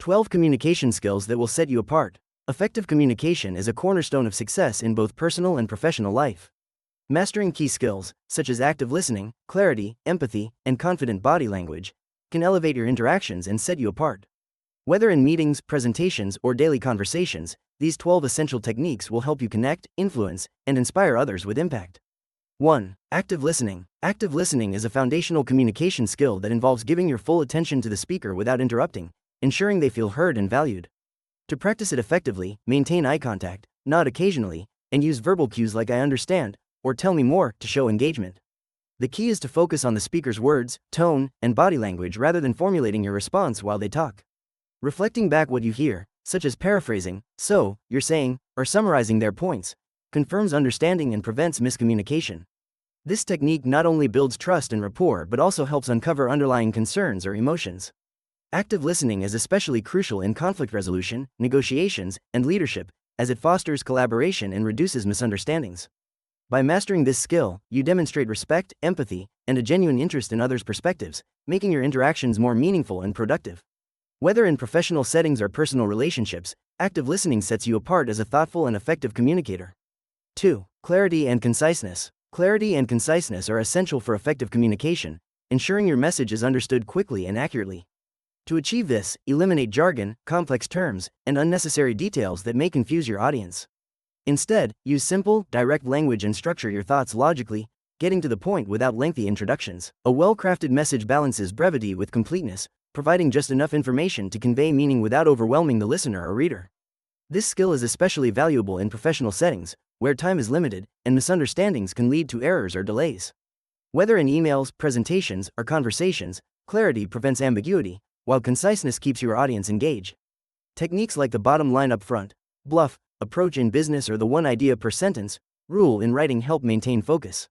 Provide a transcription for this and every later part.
12 communication skills that will set you apart. Effective communication is a cornerstone of success in both personal and professional life. Mastering key skills, such as active listening, clarity, empathy, and confident body language, can elevate your interactions and set you apart. Whether in meetings, presentations, or daily conversations, these 12 essential techniques will help you connect, influence, and inspire others with impact. 1. Active listening. Active listening is a foundational communication skill that involves giving your full attention to the speaker without interrupting, ensuring they feel heard and valued. To practice it effectively, maintain eye contact, nod occasionally, and use verbal cues like "I understand" or "tell me more" to show engagement. The key is to focus on the speaker's words, tone, and body language rather than formulating your response while they talk. Reflecting back what you hear, such as paraphrasing, "So, you're saying," or summarizing their points, confirms understanding and prevents miscommunication. This technique not only builds trust and rapport but also helps uncover underlying concerns or emotions. Active listening is especially crucial in conflict resolution, negotiations, and leadership, as it fosters collaboration and reduces misunderstandings. By mastering this skill, you demonstrate respect, empathy, and a genuine interest in others' perspectives, making your interactions more meaningful and productive. Whether in professional settings or personal relationships, active listening sets you apart as a thoughtful and effective communicator. 2. Clarity and conciseness. Clarity and conciseness are essential for effective communication, ensuring your message is understood quickly and accurately. To achieve this, eliminate jargon, complex terms, and unnecessary details that may confuse your audience. Instead, use simple, direct language and structure your thoughts logically, getting to the point without lengthy introductions. A well-crafted message balances brevity with completeness, providing just enough information to convey meaning without overwhelming the listener or reader. This skill is especially valuable in professional settings, where time is limited, and misunderstandings can lead to errors or delays. Whether in emails, presentations, or conversations, clarity prevents ambiguity, while conciseness keeps your audience engaged. Techniques like the bottom line up front, bluff approach in business, or the one idea per sentence rule in writing help maintain focus.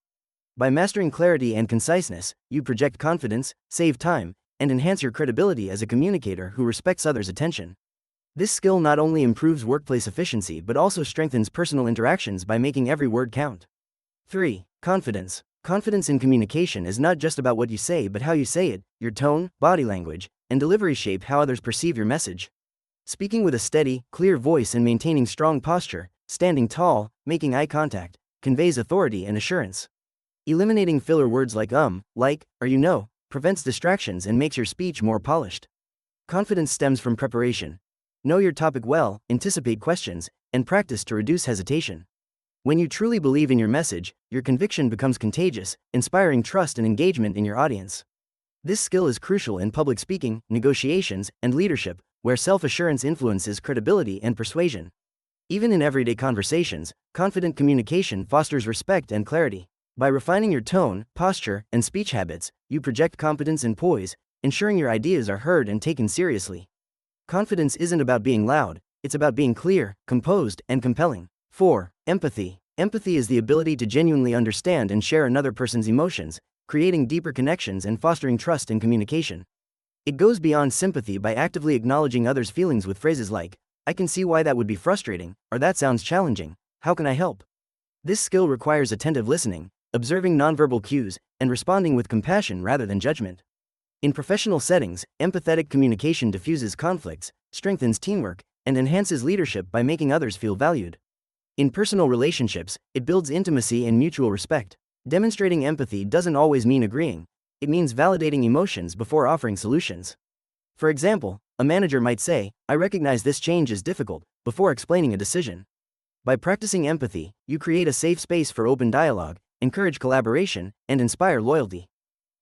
By mastering clarity and conciseness, you project confidence, save time, and enhance your credibility as a communicator who respects others' attention. This skill not only improves workplace efficiency but also strengthens personal interactions by making every word count. 3. Confidence. Confidence in communication is not just about what you say but how you say it. Your tone, body language, and delivery shape how others perceive your message. Speaking with a steady, clear voice and maintaining strong posture, standing tall, making eye contact, conveys authority and assurance. Eliminating filler words like like, or you know, prevents distractions and makes your speech more polished. Confidence stems from preparation. Know your topic well, anticipate questions, and practice to reduce hesitation. When you truly believe in your message, your conviction becomes contagious, inspiring trust and engagement in your audience. This skill is crucial in public speaking, negotiations, and leadership, where self-assurance influences credibility and persuasion. Even in everyday conversations, confident communication fosters respect and clarity. By refining your tone, posture, and speech habits, you project competence and poise, ensuring your ideas are heard and taken seriously. Confidence isn't about being loud, it's about being clear, composed, and compelling. 4. Empathy. Empathy is the ability to genuinely understand and share another person's emotions, creating deeper connections and fostering trust in communication. It goes beyond sympathy by actively acknowledging others' feelings with phrases like, "I can see why that would be frustrating," or "That sounds challenging. How can I help?" This skill requires attentive listening, observing nonverbal cues, and responding with compassion rather than judgment. In professional settings, empathetic communication diffuses conflicts, strengthens teamwork, and enhances leadership by making others feel valued. In personal relationships, it builds intimacy and mutual respect. Demonstrating empathy doesn't always mean agreeing. It means validating emotions before offering solutions. For example, a manager might say, "I recognize this change is difficult," before explaining a decision. By practicing empathy, you create a safe space for open dialogue, encourage collaboration, and inspire loyalty.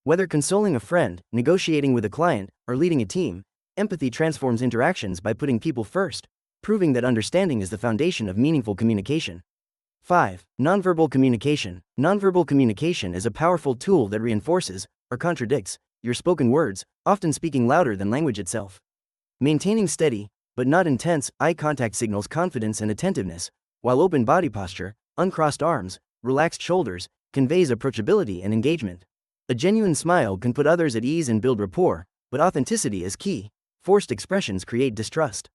Whether consoling a friend, negotiating with a client, or leading a team, empathy transforms interactions by putting people first, proving that understanding is the foundation of meaningful communication. 5. Nonverbal communication. Nonverbal communication is a powerful tool that reinforces, or contradicts, your spoken words, often speaking louder than language itself. Maintaining steady, but not intense, eye contact signals confidence and attentiveness, while open body posture, uncrossed arms, relaxed shoulders, conveys approachability and engagement. A genuine smile can put others at ease and build rapport, but authenticity is key. Forced expressions create distrust.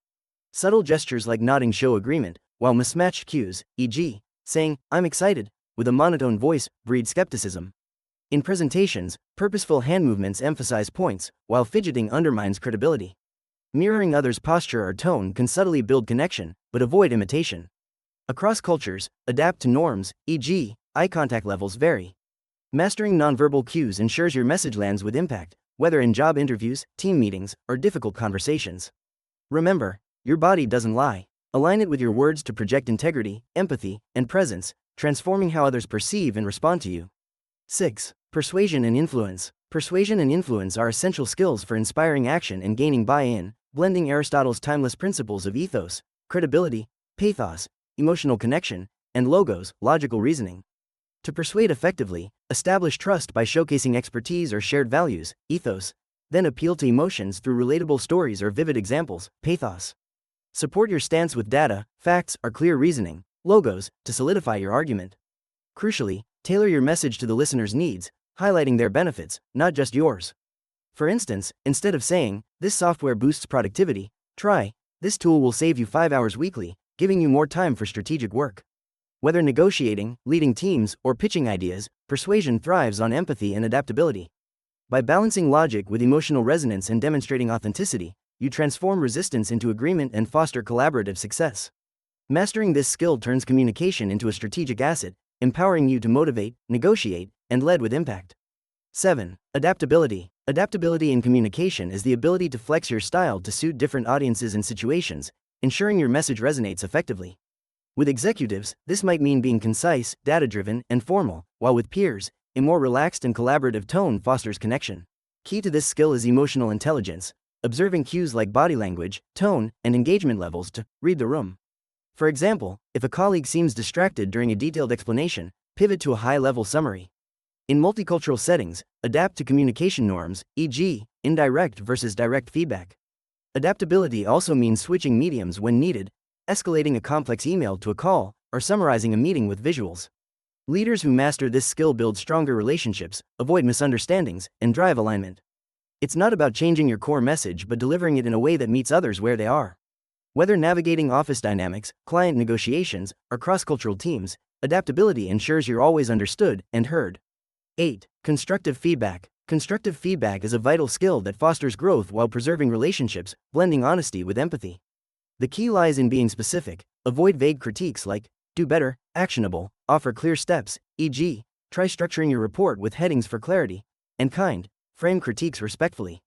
Subtle gestures like nodding show agreement, while mismatched cues, e.g., saying, "I'm excited," with a monotone voice, breed skepticism. In presentations, purposeful hand movements emphasize points, while fidgeting undermines credibility. Mirroring others' posture or tone can subtly build connection, but avoid imitation. Across cultures, adapt to norms, e.g., eye contact levels vary. Mastering nonverbal cues ensures your message lands with impact, whether in job interviews, team meetings, or difficult conversations. Remember, your body doesn't lie. Align it with your words to project integrity, empathy, and presence, transforming how others perceive and respond to you. 6. Persuasion and influence. Persuasion and influence are essential skills for inspiring action and gaining buy-in, blending Aristotle's timeless principles of ethos, credibility, pathos, emotional connection, and logos, logical reasoning. To persuade effectively, establish trust by showcasing expertise or shared values, ethos, then appeal to emotions through relatable stories or vivid examples, pathos. Support your stance with data, facts, or clear reasoning, logos, to solidify your argument. Crucially, tailor your message to the listener's needs, highlighting their benefits, not just yours. For instance, instead of saying, "This software boosts productivity," try, "This tool will save you 5 hours weekly, giving you more time for strategic work." Whether negotiating, leading teams, or pitching ideas, persuasion thrives on empathy and adaptability. By balancing logic with emotional resonance and demonstrating authenticity, you transform resistance into agreement and foster collaborative success. Mastering this skill turns communication into a strategic asset, empowering you to motivate, negotiate, and lead with impact. 7. Adaptability. Adaptability in communication is the ability to flex your style to suit different audiences and situations, ensuring your message resonates effectively. With executives, this might mean being concise, data-driven, and formal, while with peers, a more relaxed and collaborative tone fosters connection. Key to this skill is emotional intelligence, observing cues like body language, tone, and engagement levels to read the room. For example, if a colleague seems distracted during a detailed explanation, pivot to a high-level summary. In multicultural settings, adapt to communication norms, e.g., indirect versus direct feedback. Adaptability also means switching mediums when needed, escalating a complex email to a call, or summarizing a meeting with visuals. Leaders who master this skill build stronger relationships, avoid misunderstandings, and drive alignment. It's not about changing your core message but delivering it in a way that meets others where they are. Whether navigating office dynamics, client negotiations, or cross-cultural teams, adaptability ensures you're always understood and heard. 8. Constructive feedback. Constructive feedback is a vital skill that fosters growth while preserving relationships, blending honesty with empathy. The key lies in being specific. Avoid vague critiques like, "Do better," actionable, offer clear steps, e.g., try structuring your report with headings for clarity, and kind, frame critiques respectfully.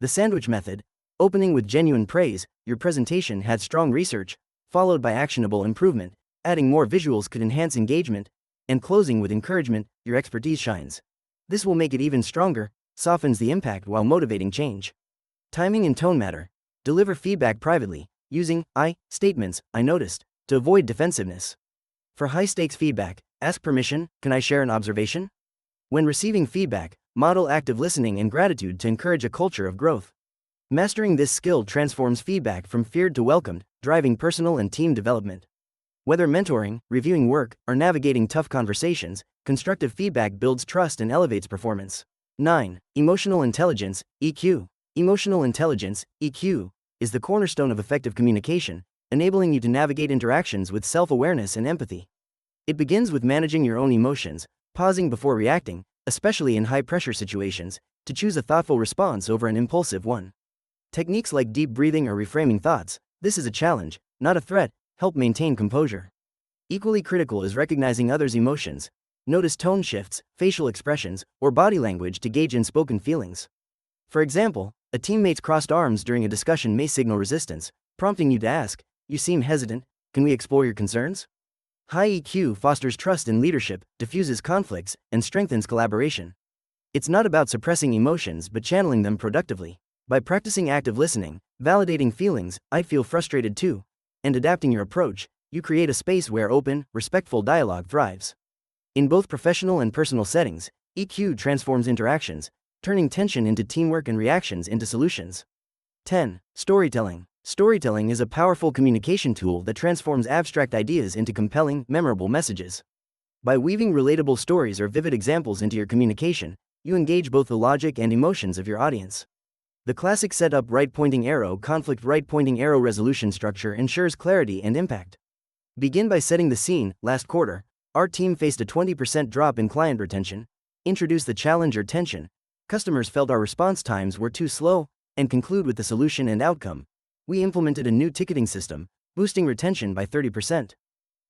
The sandwich method, opening with genuine praise, "Your presentation had strong research," followed by actionable improvement, adding more visuals could enhance engagement, and closing with encouragement, "Your expertise shines." This will make it even stronger, softens the impact while motivating change. Timing and tone matter. Deliver feedback privately, using "I" statements, "I noticed," to avoid defensiveness. For high-stakes feedback, ask permission, "Can I share an observation?" When receiving feedback, model active listening and gratitude to encourage a culture of growth. Mastering this skill transforms feedback from feared to welcomed, driving personal and team development. Whether mentoring, reviewing work, or navigating tough conversations, constructive feedback builds trust and elevates performance. 9. Emotional intelligence, EQ. Emotional intelligence, EQ, is the cornerstone of effective communication, enabling you to navigate interactions with self-awareness and empathy. It begins with managing your own emotions, pausing before reacting, especially in high-pressure situations, to choose a thoughtful response over an impulsive one. Techniques like deep breathing or reframing thoughts, "This is a challenge, not a threat," help maintain composure. Equally critical is recognizing others' emotions. Notice tone shifts, facial expressions, or body language to gauge unspoken feelings. For example, a teammate's crossed arms during a discussion may signal resistance, prompting you to ask, "You seem hesitant, can we explore your concerns?" High EQ fosters trust in leadership, diffuses conflicts, and strengthens collaboration. It's not about suppressing emotions but channeling them productively. By practicing active listening, validating feelings, "I feel frustrated too," and adapting your approach, you create a space where open, respectful dialogue thrives. In both professional and personal settings, EQ transforms interactions, turning tension into teamwork and reactions into solutions. 10. Storytelling. Storytelling is a powerful communication tool that transforms abstract ideas into compelling, memorable messages. By weaving relatable stories or vivid examples into your communication, you engage both the logic and emotions of your audience. The classic setup right-pointing arrow conflict right-pointing arrow resolution structure ensures clarity and impact. Begin by setting the scene. Last quarter, our team faced a 20% drop in client retention. Introduce the challenge or tension. Customers felt our response times were too slow, and conclude with the solution and outcome. We implemented a new ticketing system, boosting retention by 30%.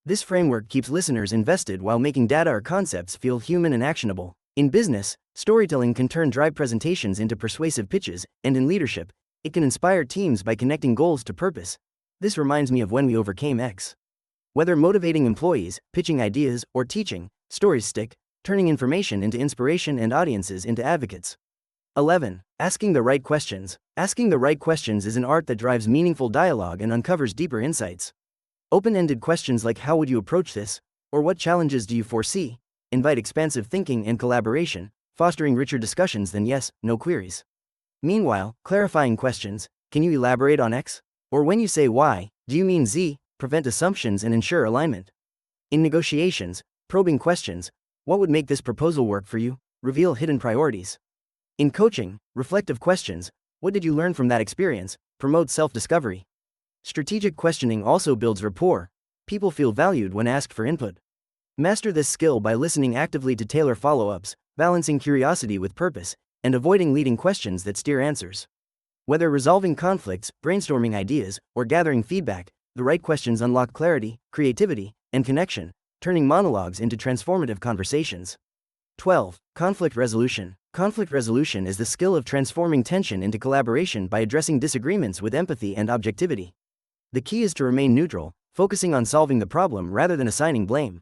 This framework keeps listeners invested while making data or concepts feel human and actionable. In business, storytelling can turn dry presentations into persuasive pitches, and in leadership, it can inspire teams by connecting goals to purpose. This reminds me of when we overcame X. Whether motivating employees, pitching ideas, or teaching, stories stick, turning information into inspiration and audiences into advocates. 11. Asking the right questions. Asking the right questions is an art that drives meaningful dialogue and uncovers deeper insights. Open-ended questions like "How would you approach this?" or "What challenges do you foresee?" invite expansive thinking and collaboration, fostering richer discussions than yes, no queries. Meanwhile, clarifying questions, "Can you elaborate on X?" or "When you say Y, do you mean Z?" prevent assumptions and ensure alignment. In negotiations, probing questions, "What would make this proposal work for you?" reveal hidden priorities. In coaching, reflective questions, "What did you learn from that experience?" promote self-discovery. Strategic questioning also builds rapport. People feel valued when asked for input. Master this skill by listening actively to tailor follow-ups, balancing curiosity with purpose, and avoiding leading questions that steer answers. Whether resolving conflicts, brainstorming ideas, or gathering feedback, the right questions unlock clarity, creativity, and connection, turning monologues into transformative conversations. 12. Conflict resolution. Conflict resolution is the skill of transforming tension into collaboration by addressing disagreements with empathy and objectivity. The key is to remain neutral, focusing on solving the problem rather than assigning blame.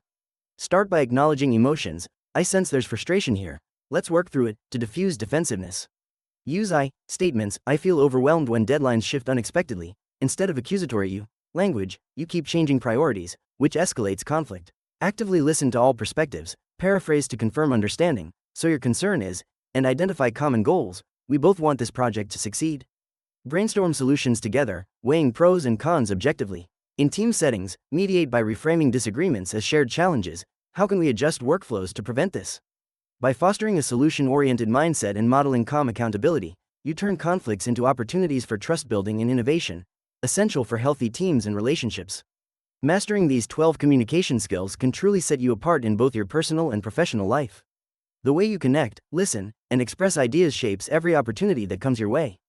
Start by acknowledging emotions. "I sense there's frustration here. Let's work through it," to diffuse defensiveness. Use I statements. "I feel overwhelmed when deadlines shift unexpectedly," instead of accusatory you language. "You keep changing priorities," which escalates conflict. Actively listen to all perspectives, paraphrase to confirm understanding, "So your concern is," and identify common goals. "We both want this project to succeed." Brainstorm solutions together, weighing pros and cons objectively. In team settings, mediate by reframing disagreements as shared challenges. "How can we adjust workflows to prevent this?" By fostering a solution-oriented mindset and modeling calm accountability, you turn conflicts into opportunities for trust building and innovation, essential for healthy teams and relationships. Mastering these 12 communication skills can truly set you apart in both your personal and professional life. The way you connect, listen, and express ideas shapes every opportunity that comes your way.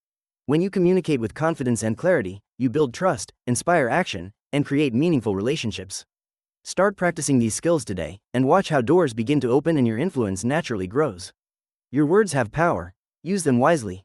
When you communicate with confidence and clarity, you build trust, inspire action, and create meaningful relationships. Start practicing these skills today, and watch how doors begin to open and your influence naturally grows. Your words have power. Use them wisely.